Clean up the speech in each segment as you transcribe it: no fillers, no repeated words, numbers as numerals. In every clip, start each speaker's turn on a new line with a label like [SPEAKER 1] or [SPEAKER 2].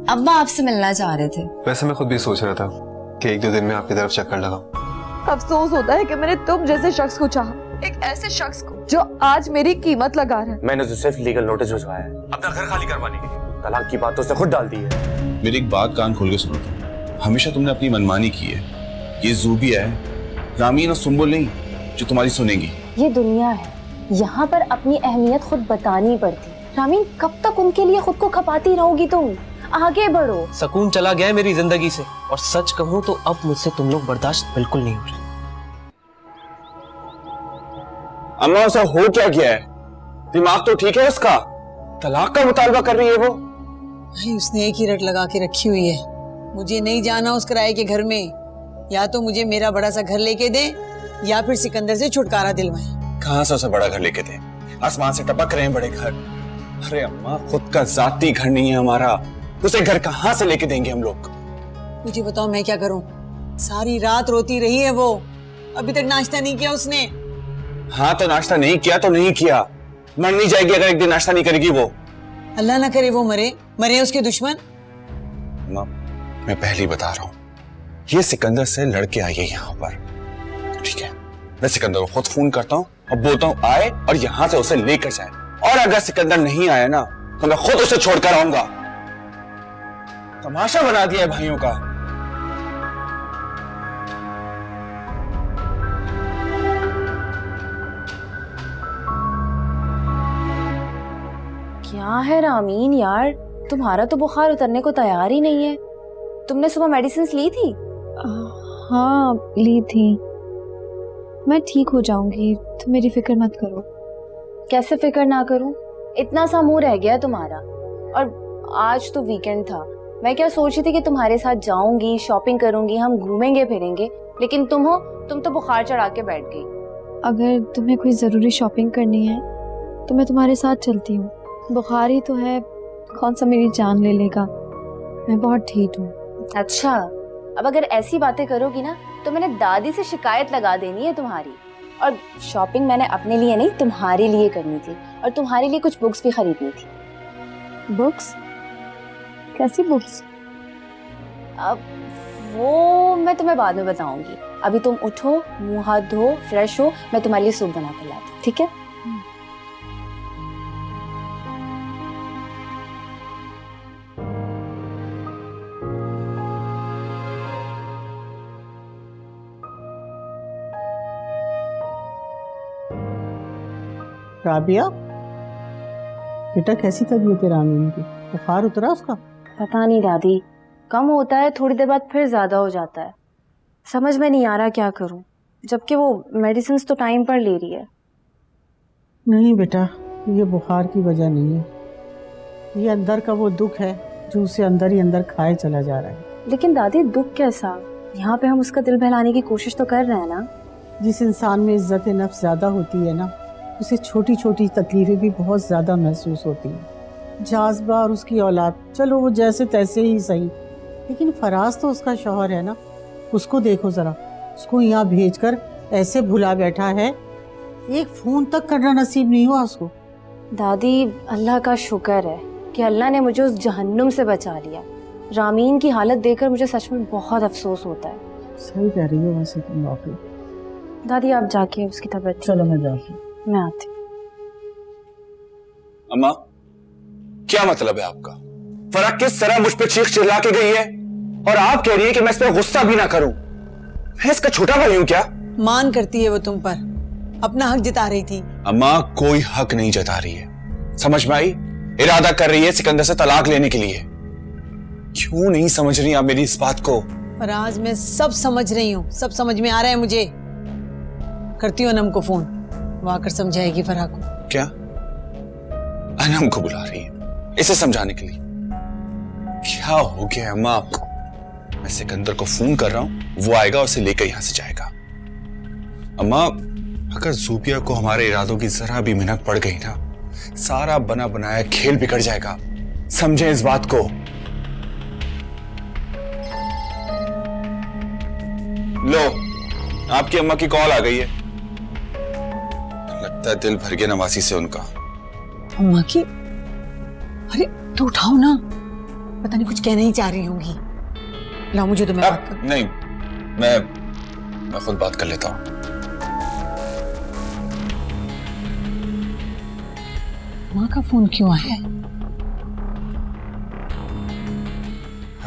[SPEAKER 1] अब्बा आपसे मिलना चाह रहे थे।
[SPEAKER 2] वैसे मैं खुद भी सोच रहा था कि एक दो दिन में आपकी तरफ चक्कर लगाऊं।
[SPEAKER 3] अफसोस होता है कि मैंने तुम जैसे शख्स को चाहा, एक ऐसे शख्स को जो आज मेरी कीमत लगा रहा है।
[SPEAKER 4] मैंने तो सिर्फ लीगल नोटिस भिजवाया है अपना घर खाली करवाने के लिए। तलाक की बात तो उसने खुद डाल दी है।
[SPEAKER 5] मेरी एक बात कान खोल के सुनो तुम। हमेशा तुमने अपनी मनमानी की है। ये ज़ूबिया है, रामीन और सुंबुल नहीं जो तुम्हारी सुनेंगी।
[SPEAKER 6] ये दुनिया है, यहाँ पर अपनी अहमियत खुद बतानी पड़ती। रामीन, कब तक उनके लिए खुद को खपाती रहोगी तुम? आगे बढ़ो।
[SPEAKER 7] सुकून चला गया है मेरी जिंदगी से, और सच कहूँ तो अब मुझसे तुम लोग बर्दाश्त बिल्कुल नहीं हो रहे।
[SPEAKER 4] अम्मा उसे हो क्या गया है? दिमाग तो ठीक है उसका? तलाक का मुतालबा कर रही है वो।
[SPEAKER 8] भाई उसने एक ही रट लगा के रखी हुई है, मुझे नहीं जाना उस किराए के घर में। या तो मुझे मेरा बड़ा सा घर लेके दे या फिर सिकंदर से छुटकारा दिलवाए।
[SPEAKER 5] कहाँ से उसे बड़ा घर लेके दे? आसमान से टपक रहे हैं बड़े घर। अरे अम्मा, खुद का जाती घर नहीं है हमारा, उसे घर कहाँ से लेके देंगे हम लोग?
[SPEAKER 8] मुझे बताओ मैं क्या करूं? सारी रात रोती रही है वो, अभी तक नाश्ता नहीं किया उसने।
[SPEAKER 5] हाँ तो नाश्ता नहीं किया तो नहीं किया, मर नहीं जाएगी अगर एक दिन नाश्ता नहीं करेगी वो।
[SPEAKER 8] अल्लाह ना करे वो मरे, मरे उसके दुश्मन।
[SPEAKER 5] अम्मा, मैं पहले ही बता रहा हूँ, ये सिकंदर से लड़के आई है यहाँ पर, ठीक है? मैं सिकंदर को खुद फोन करता हूँ और बोलता हूँ आए और यहाँ से उसे लेकर जाए, और अगर सिकंदर नहीं आया ना तो मैं खुद उसे छोड़कर आऊंगा। तमाशा बना दिया है भाइयों का।
[SPEAKER 6] क्या है रामीन यार, तुम्हारा तो बुखार उतरने को तैयार ही नहीं है। तुमने सुबह मेडिसिन ली थी?
[SPEAKER 3] हाँ ली थी, मैं ठीक हो जाऊंगी, तुम मेरी फिक्र मत करो।
[SPEAKER 6] कैसे फिक्र ना करूं? इतना सा मुंह रह गया तुम्हारा। और आज तो वीकेंड था, मैं क्या सोच रही थी कि तुम्हारे साथ जाऊंगी, शॉपिंग करूंगी, हम घूमेंगे फिरेंगे, लेकिन तुम तो बुखार चढ़ा के बैठ गई।
[SPEAKER 3] अगर तुम्हें कोई जरूरी शॉपिंग करनी है तो मैं तुम्हारे साथ चलती हूँ। बुखार ही तो है, कौन सा मेरी जान ले लेगा, मैं बहुत ठीक हूँ।
[SPEAKER 6] अच्छा, अब अगर ऐसी बातें करोगी ना तो मैंने दादी से शिकायत लगा देनी है तुम्हारी। और शॉपिंग मैंने अपने लिए नहीं तुम्हारे लिए करनी थी, और तुम्हारे लिए कुछ बुक्स भी खरीदनी थी।
[SPEAKER 3] बुक्स? कैसी बुक्स?
[SPEAKER 6] अब वो मैं तुम्हें बाद में बताऊंगी। अभी तुम उठो, मुंह हाथ धो, फ्रेश हो, मैं तुम्हारे लिए सूप बना कर लाती हूँ, ठीक है?
[SPEAKER 9] राबिया, बेटा कैसी तबीयत है रामीन की? बुखार उतरा उसका?
[SPEAKER 6] पता नहीं दादी, कम होता है, थोड़ी देर बाद फिर ज्यादा हो जाता है। समझ में नहीं आ रहा क्या करूं, जबकि वो मेडिसिन तो टाइम पर ले रही है।
[SPEAKER 9] नहीं बेटा, ये बुखार की वजह नहीं है, ये अंदर का वो दुख है जो उसे अंदर ही अंदर खाए चला जा रहा है।
[SPEAKER 6] लेकिन दादी दुख कैसा? यहाँ पे हम उसका दिल बहलाने की कोशिश तो कर रहे हैं ना।
[SPEAKER 9] जिस इंसान में इज्जत नफ्स ज्यादा होती है ना, उसे छोटी छोटी तकलीफें भी बहुत ज्यादा महसूस होती हैं। जाज़बा और उसकी औलाद, चलो वो जैसे तैसे ही सही, लेकिन फराज तो उसका शौहर है ना, उसको देखो जरा, उसको यहाँ भेजकर ऐसे भुला बैठा है, एक फोन तक करना नसीब नहीं हुआ उसको।
[SPEAKER 6] दादी अल्लाह का शुक्र है कि अल्लाह ने मुझे उस जहन्नुम से बचा लिया। रामीन की हालत देखकर मुझे सच में बहुत अफसोस होता है।
[SPEAKER 9] सही कह रही हो वैसे तुम वाकई।
[SPEAKER 6] दादी आप जाके उसकी तबीयत।
[SPEAKER 9] चलो मैं जाती हूँ।
[SPEAKER 6] मैं आती।
[SPEAKER 5] अम्मा, क्या मतलब है आपका? फराक किस तरह मुझ पे चीख चिल्ला के गई है, और आप कह रही है कि मैं इस पे गुस्सा भी ना करूं। मैं इसका छोटा भाई हूं क्या?
[SPEAKER 8] मान करती है वो तुम पर, अपना हक जता रही थी।
[SPEAKER 5] अम्मा कोई हक नहीं जता रही है, समझ में आई? इरादा कर रही है सिकंदर से तलाक लेने के लिए। क्यों नहीं समझ रही आप मेरी इस बात को?
[SPEAKER 8] फराज मैं सब समझ रही हूँ, सब समझ में आ रहा है मुझे। करती हूँ अनम को फोन, वो आकर समझाएगी फराह को।
[SPEAKER 5] क्या? अनम को बुला रही है इसे समझाने के लिए? क्या हो गया अम्मा आपको? मैं सिकंदर को फोन कर रहा हूं, वो आएगा, उसे लेकर यहां से जाएगा। अम्मा, अगर ज़ूबिया को हमारे इरादों की जरा भी मिन्नत पड़ गई ना, सारा बना बनाया खेल बिगड़ जाएगा, समझे इस बात को। लो, आपकी अम्मा की कॉल आ गई है, लगता है दिल भर गया नवासी से उनका।
[SPEAKER 8] अम्मा की? अरे तो उठाओ ना, पता नहीं कुछ कहना ही चाह रही होंगी। लाओ मुझे तो मैं बात करूं।
[SPEAKER 5] नहीं, मैं खुद बात कर लेता हूँ।
[SPEAKER 8] माँ का फोन क्यों आया है?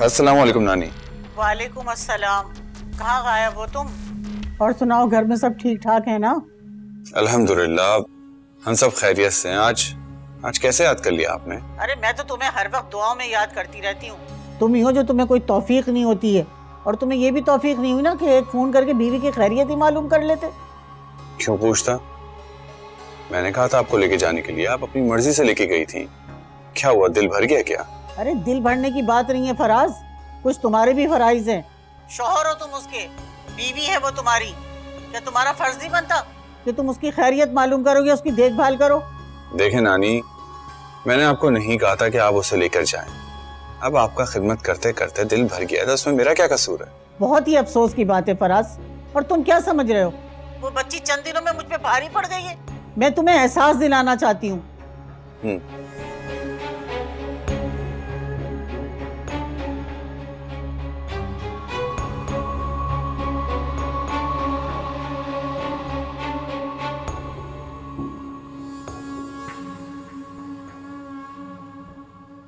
[SPEAKER 5] अस्सलाम वालेकुम नानी।
[SPEAKER 9] वालेकुम अस्सलाम। कहाँ गायब हो तुम? और सुनाओ, घर में सब ठीक ठाक है ना?
[SPEAKER 5] अल्हम्दुलिल्लाह, हम सब खैरियत से हैं। आज कैसे याद कर लिया आपने?
[SPEAKER 9] अरे मैं तो तुम्हें हर वक्त दुआओं में याद करती रहती हूँ। तुम ही हो जो तुम्हें कोई तौफीक नहीं होती है, और तुम्हें ये भी तौफीक नहीं हुई ना कि एक फोन करके बीवी की खैरियत ही मालूम कर लेते।
[SPEAKER 5] क्यों पूछता? मैंने कहा था आपको लेके जाने के लिए, आप अपनी मर्जी से लेके गई थी। क्या हुआ, दिल भर गया क्या?
[SPEAKER 9] अरे दिल भरने की बात नहीं है फराज, कुछ तुम्हारे भी फराइज हैं। शौहर हो तुम उसके, बीवी है वो तुम्हारी, क्या तुम्हारा फर्ज नहीं बनता कि तुम उसकी खैरियत मालूम करोगे, उसकी देखभाल करो?
[SPEAKER 5] देखें नानी, मैंने आपको नहीं कहा था कि आप उसे लेकर जाएं। अब आपका खिदमत करते करते दिल भर गया था, उसमें मेरा क्या कसूर है?
[SPEAKER 9] बहुत ही अफसोस की बात है फराज, और तुम क्या समझ रहे हो, वो बच्ची चंद दिनों में मुझ पे भारी पड़ गई है। मैं तुम्हें एहसास दिलाना चाहती हूँ।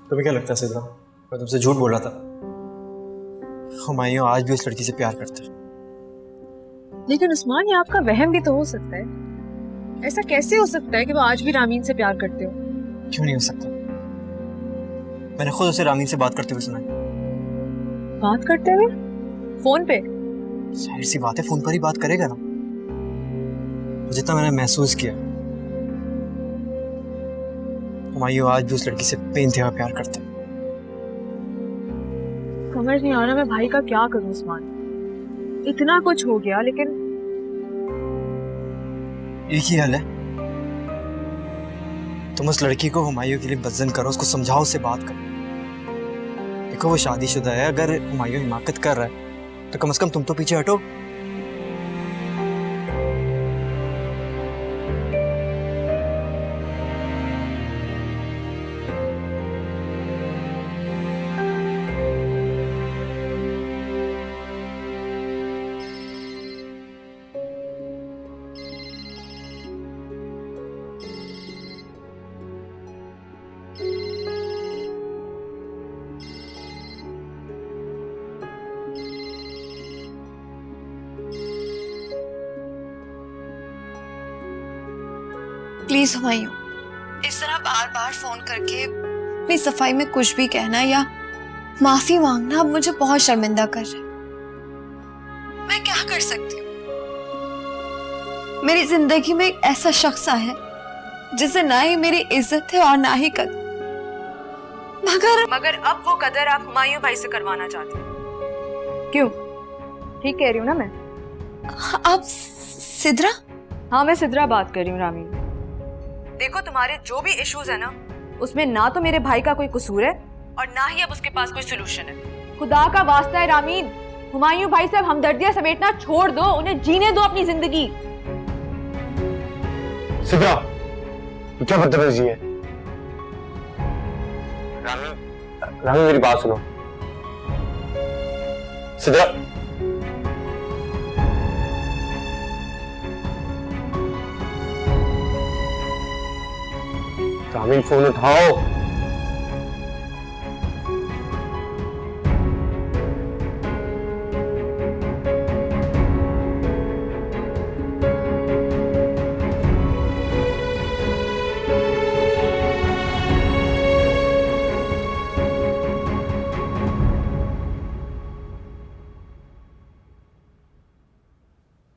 [SPEAKER 10] तुम्हें क्या लगता है सिद्रा, मैं तुमसे झूठ बोल रहा था? हुमायूं आज भी उस लड़की से प्यार करता है।
[SPEAKER 3] लेकिन उस्मान, ये आपका वहम भी तो हो सकता है। ऐसा कैसे हो सकता है कि वो आज भी रामीन से प्यार करते हो?
[SPEAKER 10] क्यों नहीं हो सकता? मैंने खुद उसे रामीन से बात करते हुए सुना है।
[SPEAKER 3] बात करते हुए? फोन पे?
[SPEAKER 10] जाहिर सी बात है, फोन पर ही बात करेगा ना। जितना मैंने महसूस किया, हुमायूं आज भी उस लड़की से बेइंतहा प्यार करता है।
[SPEAKER 3] समझ नहीं आ रहा मैं भाई का क्या करूं उस्मान। इतना कुछ हो गया, लेकिन
[SPEAKER 10] एक ही हल है, तुम उस लड़की को हुमायूं के लिए बज़्ज़न करो, उसको समझाओ, उससे बात करो। देखो वो शादीशुदा है, अगर हुमायूं हिमाकत कर रहा है तो कम से कम तुम तो पीछे हटो।
[SPEAKER 1] प्लीज हुमायूं, इस तरह बार बार फोन करके अपनी सफाई में कुछ भी कहना या माफी मांगना अब मुझे बहुत शर्मिंदा कर रहा है। मैं क्या कर सकती हूँ? मेरी जिंदगी में एक ऐसा शख्स आया है जिसे ना ही मेरी इज्जत है और ना ही कदर।
[SPEAKER 3] मगर अब वो कदर आप हुमायूं भाई से करवाना चाहते हैं। क्यों? ठीक कह रही हूँ ना मैं?
[SPEAKER 1] आप सिद्रा?
[SPEAKER 3] हाँ, मैं सिद्रा बात कर रही हूँ रामीन। देखो, तुम्हारे जो भी इश्यूज है ना, उसमें ना तो मेरे भाई का कोई कसूर है और ना ही अब उसके पास कोई सोल्यूशन है। खुदा का वास्ता है रामीन, हुमायूं भाई से हमदर्दियां समेटना छोड़ दो, उन्हें जीने दो अपनी जिंदगी।
[SPEAKER 4] सिद्रा, क्या बदतमीजी है? रामी मेरी बात सुनो। सिद्रा, रामी फोन उठाओ।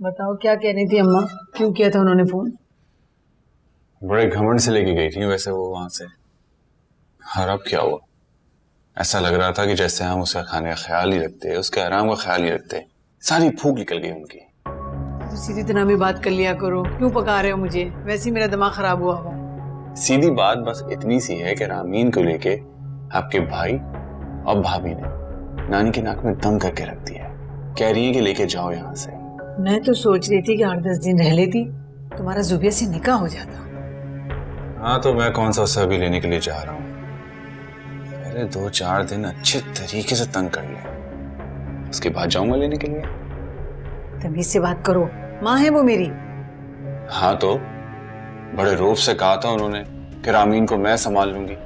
[SPEAKER 8] बताओ क्या कहनी थी अम्मा, क्यों किया था उन्होंने फोन?
[SPEAKER 5] बड़े घमंड से लेके गई थी वैसे वो वहां से। और अब क्या हुआ? ऐसा लग रहा था कि जैसे हम उसका खाने का ख्याल ही रखते, उसके आराम का ख्याल ही रखते। सारी भूख निकल गई उनकी।
[SPEAKER 8] तो सीधी तरह में बात कर लिया करो, क्यों पका रहे हो मुझे? वैसे ही मेरा दिमाग खराब हुआ हुआ।
[SPEAKER 5] सीधी बात बस इतनी सी है कि रामीन को लेके आपके भाई और भाभी ने नानी के नाक में दम करके रख दिया है। कह रही है कि लेके जाओ यहाँ से।
[SPEAKER 8] मैं तो सोच रही थी कि 8-10 दिन रह लेती, तुम्हारा जुबिया से निकाह हो जाता।
[SPEAKER 5] हाँ, तो मैं कौन सा उससे अभी लेने के लिए जा रहा हूँ। अरे 2-4 दिन अच्छे तरीके से तंग कर ले, उसके बाद जाऊंगा लेने के लिए।
[SPEAKER 8] तमीज से बात करो, माँ है वो मेरी।
[SPEAKER 5] हाँ तो बड़े रोब से कहा था उन्होंने कि रामीन को मैं संभाल लूंगी।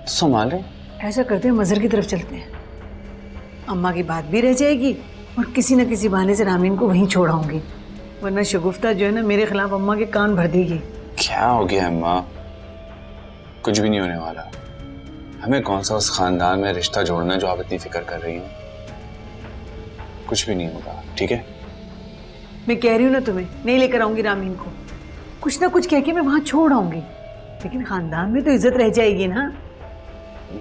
[SPEAKER 5] संभाले।
[SPEAKER 8] ऐसा करते हैं मजहर की तरफ चलते हैं, अम्मा की बात भी रह जाएगी और किसी न किसी बहाने से रामीन को वहीं छोड़ाऊंगी, वरना शगुफ्ता जो है ना मेरे खिलाफ अम्मा के कान भर देगी।
[SPEAKER 5] क्या हो गया अम्मा? कुछ भी नहीं होने वाला। हमें कौन सा उस खानदान में रिश्ता जोड़ना है जो आप इतनी फिक्र कर रही हो? कुछ भी नहीं होगा, ठीक है?
[SPEAKER 8] मैं कह रही हूँ ना तुम्हें, नहीं लेकर आऊंगी रामीन को, कुछ ना कुछ कह के मैं वहां छोड़ आऊंगी, लेकिन खानदान में तो इज्जत रह जाएगी ना।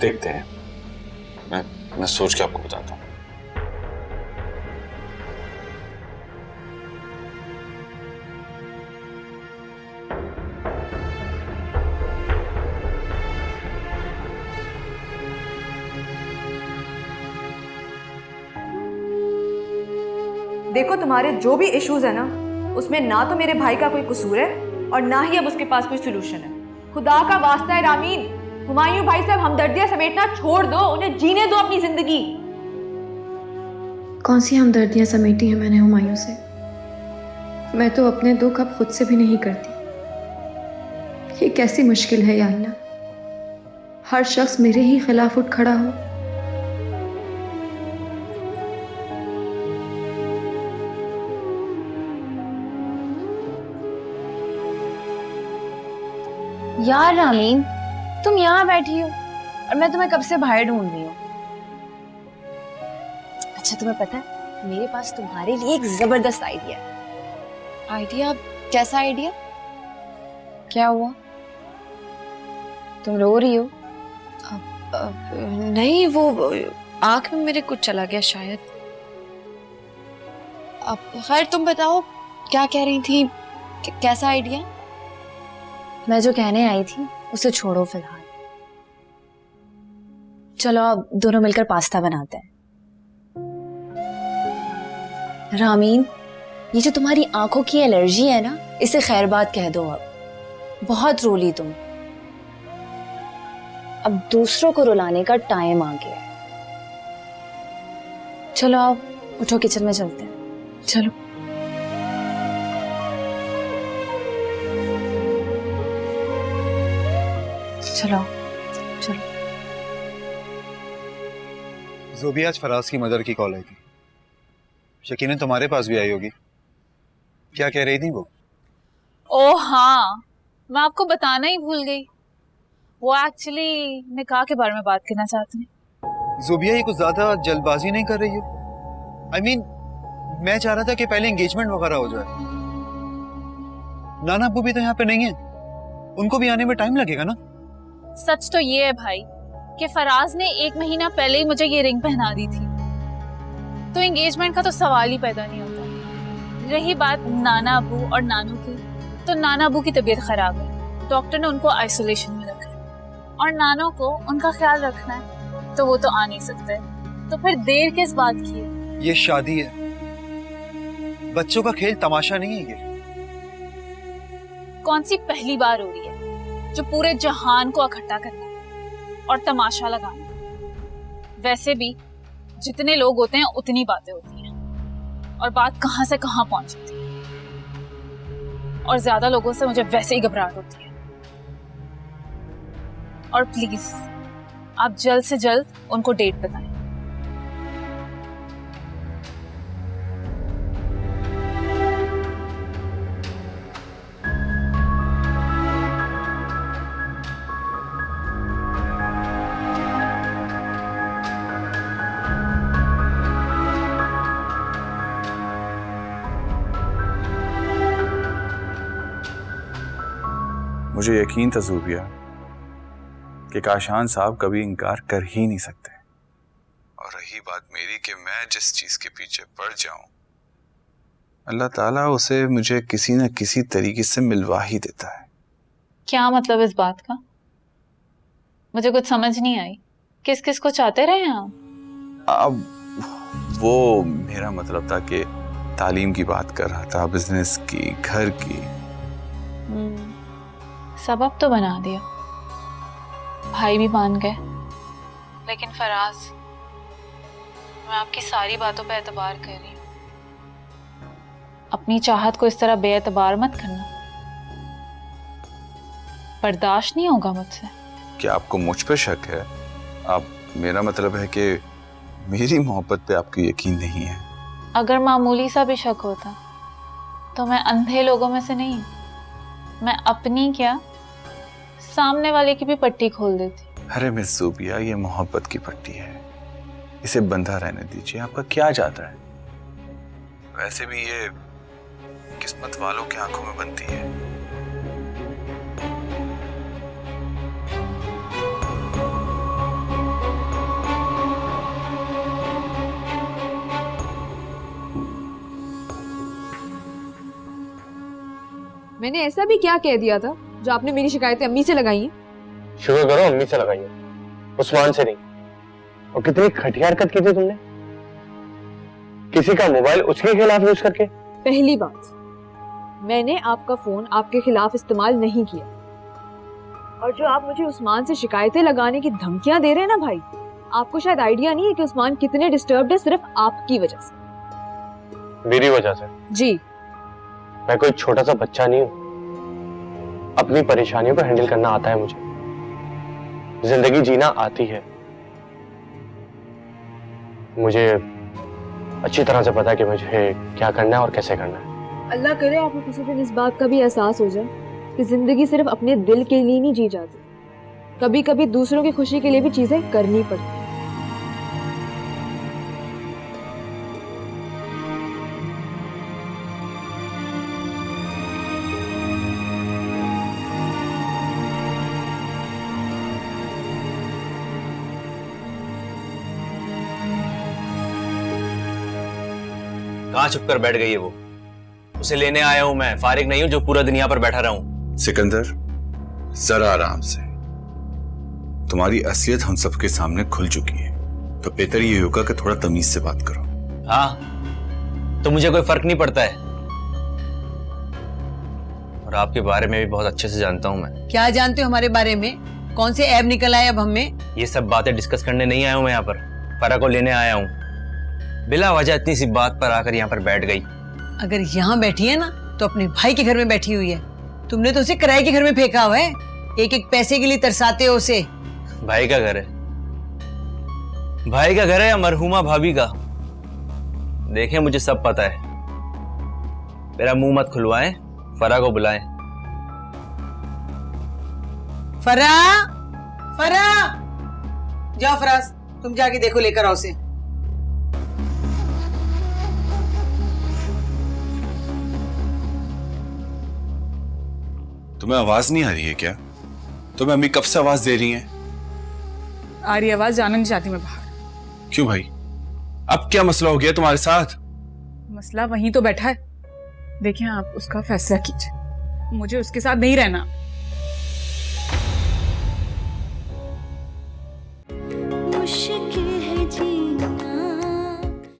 [SPEAKER 5] देखते हैं, मैं सोच के आपको बताता हूँ।
[SPEAKER 3] देखो तुम्हारे जो भी इश्यूज है ना, उसमें ना तो मेरे भाई का कोई कसूर है और ना ही अब उसके पास कोई सोल्यूशन है। खुदा का वास्ता है रामीन, हुमायूं भाई साहब हमदर्दियां समेटना छोड़ दो, उन्हें जीने दो अपनी जिंदगी।
[SPEAKER 1] कौन सी हमदर्दियां समेटी हैं मैंने हुमायूं से? मैं तो अपने दुख अब खुद से भी नहीं करती। ये कैसी मुश्किल है या अल्लाह, हर शख्स मेरे ही खिलाफ उठ खड़ा हो।
[SPEAKER 6] यार रामीन, तुम यहाँ बैठी हो और मैं तुम्हें कब से बाहर ढूंढ रही हूँ। अच्छा तुम्हें पता है, मेरे पास तुम्हारे लिए एक जबरदस्त आइडिया है।
[SPEAKER 1] आइडिया? कैसा आइडिया?
[SPEAKER 6] क्या हुआ, तुम रो रही हो?
[SPEAKER 1] नहीं, वो आंख में मेरे कुछ चला गया शायद। अब खैर तुम बताओ क्या कह रही थी, कैसा आइडिया?
[SPEAKER 6] मैं जो कहने आई थी उसे छोड़ो फिलहाल, चलो अब दोनों मिलकर पास्ता बनाते हैं। रामीन, ये जो तुम्हारी आंखों की एलर्जी है ना, इसे खैर बात कह दो। अब बहुत रो ली तुम, अब दूसरों को रुलाने का टाइम आ गया है। चलो आओ, उठो किचन में चलते हैं। चलो। चलो चलो।
[SPEAKER 10] ज़ोबी, आज फराज की मदर की कॉल आई थी, यकीनन तुम्हारे पास भी आई होगी। क्या कह रही थी वो?
[SPEAKER 11] ओह हाँ, मैं आपको बताना ही भूल गई, वो एक्चुअली निकाह के बारे में बात करना चाहते हैं।
[SPEAKER 10] ज़ोबिया, ये कुछ ज्यादा जल्दबाजी नहीं कर रही हो? I mean, मैं चाह रहा था कि पहले एंगेजमेंट वगैरह हो जाए। नाना अब्बू भी तो यहाँ पे नहीं है, उनको भी आने में टाइम लगेगा ना।
[SPEAKER 11] सच तो ये है भाई कि फराज ने 1 महीना पहले ही मुझे ये रिंग पहना दी थी, तो एंगेजमेंट का तो सवाल ही पैदा नहीं होता। रही बात नाना अब्बू और नानू की, तो नाना अब्बू की तबीयत खराब है, डॉक्टर ने उनको आइसोलेशन में रखा है, और नानू को उनका ख्याल रखना है, तो वो तो आ नहीं सकते, तो फिर देर किस बात की है?
[SPEAKER 10] ये शादी है, बच्चों का खेल तमाशा नहीं है ये।
[SPEAKER 11] कौन सी पहली बार हो रही है जो पूरे जहान को इकट्ठा करना और तमाशा लगाना? वैसे भी जितने लोग होते हैं उतनी बातें होती हैं, और बात कहां से कहां पहुंच जाती है, और ज्यादा लोगों से मुझे वैसे ही घबराहट होती है। और प्लीज आप जल्द से जल्द उनको डेट बताएं।
[SPEAKER 5] मुझे यकीन था ज़ोबिया कि काशान साहब कभी इनकार कर ही नहीं सकते। और रही बात मेरी कि मैं जिस चीज के पीछे पड़ जाऊं, अल्लाह ताला उसे मुझे किसी न किसी तरीके से मिलवा ही देता है।
[SPEAKER 11] क्या मतलब इस बात का? मुझे कुछ समझ नहीं आई। किस किस को चाहते रहे आप?
[SPEAKER 5] अब वो मेरा मतलब था कि तालीम की बात कर रहा था, बिजनेस की, घर की।
[SPEAKER 11] सबब तो बना दिया, भाई भी मान गए, लेकिन फराज, मैं आपकी सारी बातों पे एतबार कर रही हूँ। अपनी चाहत को इस तरह बेएतबार मत करना, बर्दाश्त नहीं होगा मुझसे।
[SPEAKER 5] क्या आपको मुझ पे शक है? आप, मेरा मतलब है कि मेरी मोहब्बत पे आपको यकीन नहीं है।
[SPEAKER 11] अगर मामूली सा भी शक होता तो मैं अंधे लोगों में से नहीं, मैं अपनी क्या सामने वाले की भी पट्टी खोल देती।
[SPEAKER 5] अरे मिस ज़ुबिया, ये मोहब्बत की पट्टी है, इसे बंधा रहने दीजिए। आपका क्या जाता है? वैसे भी ये किस्मत वालों की आंखों में बनती है।
[SPEAKER 3] मैंने ऐसा भी क्या कह दिया था जो आपने मेरी शिकायतें अम्मी से लगाई हैं?
[SPEAKER 10] शुक्र करो अम्मी से लगाई है, उस्मान से नहीं। और कितनी घटिया हरकत की थी तुमने, किसी का मोबाइल उसके खिलाफ यूज करके।
[SPEAKER 3] पहली बात, मैंने आपका फोन आपके खिलाफ इस्तेमाल नहीं किया। और जो आप मुझे उस्मान से शिकायतें लगाने की धमकियां दे रहे हैं ना भाई, आपको शायद आइडिया नहीं है कि उस्मान कितने डिस्टर्ब्ड है सिर्फ आपकी वजह से।
[SPEAKER 10] मेरी वजह से?
[SPEAKER 3] जी।
[SPEAKER 10] मैं कोई छोटा सा बच्चा नहीं हूं, अपनी परेशानियों को हैंडल करना आता है मुझे, जिंदगी जीना आती है मुझे। अच्छी तरह से पता है कि मुझे क्या करना है और कैसे करना है।
[SPEAKER 3] अल्लाह करे आपको किसी दिन इस बात का भी एहसास हो जाए कि जिंदगी सिर्फ अपने दिल के लिए नहीं जी जाती, कभी कभी दूसरों की खुशी के लिए भी चीजें करनी पड़ती।
[SPEAKER 7] कहाँ छुप कर बैठ गई है वो? उसे लेने आया हूं मैं, फारिग नहीं हूं जो पूरा दिन यहाँ पर बैठा रहूं।
[SPEAKER 5] सिकंदर, जरा आराम से। तुम्हारी असलियत हम सबके सामने खुल चुकी है, तो बेहतर ये होगा कि थोड़ा तमीज से बात करो।
[SPEAKER 7] हाँ, तो मुझे कोई फर्क नहीं पड़ता है, और आपके बारे में भी बहुत अच्छे से जानता हूं मैं।
[SPEAKER 8] क्या जानते हो हमारे बारे में? कौन से ऐब निकल आए अब हमें?
[SPEAKER 7] ये सब बातें डिस्कस करने नहीं आया हूं मैं यहाँ पर, फरा को लेने आया हूं। बिला वजह इतनी सी बात पर आकर यहाँ पर बैठ गई।
[SPEAKER 8] अगर यहाँ बैठी है ना तो अपने भाई के घर में बैठी हुई है। तुमने तो उसे किराए के घर में फेंका हुआ है, एक एक पैसे के लिए तरसाते हो उसे।
[SPEAKER 7] भाई का घर है? भाई का घर है या मरहुमा भाभी का? देखें, मुझे सब पता है, मेरा मुंह मत खुलवाएं, फरा को बुलाएं।
[SPEAKER 8] फरा, फरा, जाओ फराज, तुम जाके देखो, लेकर आओ उसे।
[SPEAKER 5] तुम्हें आवाज नहीं आ रही है क्या? तुम्हें अम्मी कब से आवाज दे रही हैं?
[SPEAKER 12] आ रही आवाज, जाना नहीं चाहती मैं बाहर।
[SPEAKER 5] क्यों भाई, अब क्या मसला हो गया तुम्हारे साथ?
[SPEAKER 12] मसला वहीं तो बैठा है, देखें आप उसका फैसला कीजिए, मुझे उसके साथ नहीं रहना।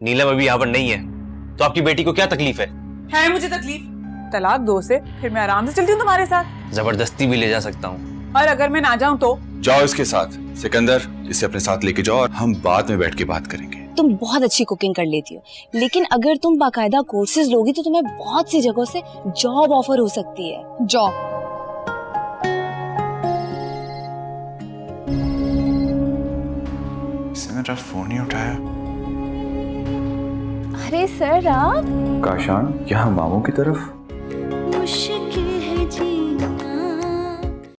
[SPEAKER 7] नीलम अभी यहाँ पर नहीं है, तो आपकी बेटी को क्या तकलीफ है?
[SPEAKER 12] है मुझे तकलीफ, तलाक दो से, फिर मैं आराम से चलती हूँ तुम्हारे साथ।
[SPEAKER 7] जबरदस्ती भी ले जा सकता हूँ।
[SPEAKER 12] और अगर मैं ना जाऊँ तो?
[SPEAKER 5] जाओ इसके साथ। सिकंदर, इसे अपने साथ लेके जाओ और हम बाद में बैठ के बात करेंगे।
[SPEAKER 6] तुम बहुत अच्छी कुकिंग कर लेती हो, लेकिन अगर तुम बाकायदा कोर्सेज लोगी तो तुम्हें बहुत सी जगहों से जॉब ऑफर हो सकती है।
[SPEAKER 1] जॉब?
[SPEAKER 5] इसने मेरा फोन नहीं उठाया।
[SPEAKER 6] अरे सर आप?
[SPEAKER 5] काशान, यहाँ मामू की तरफ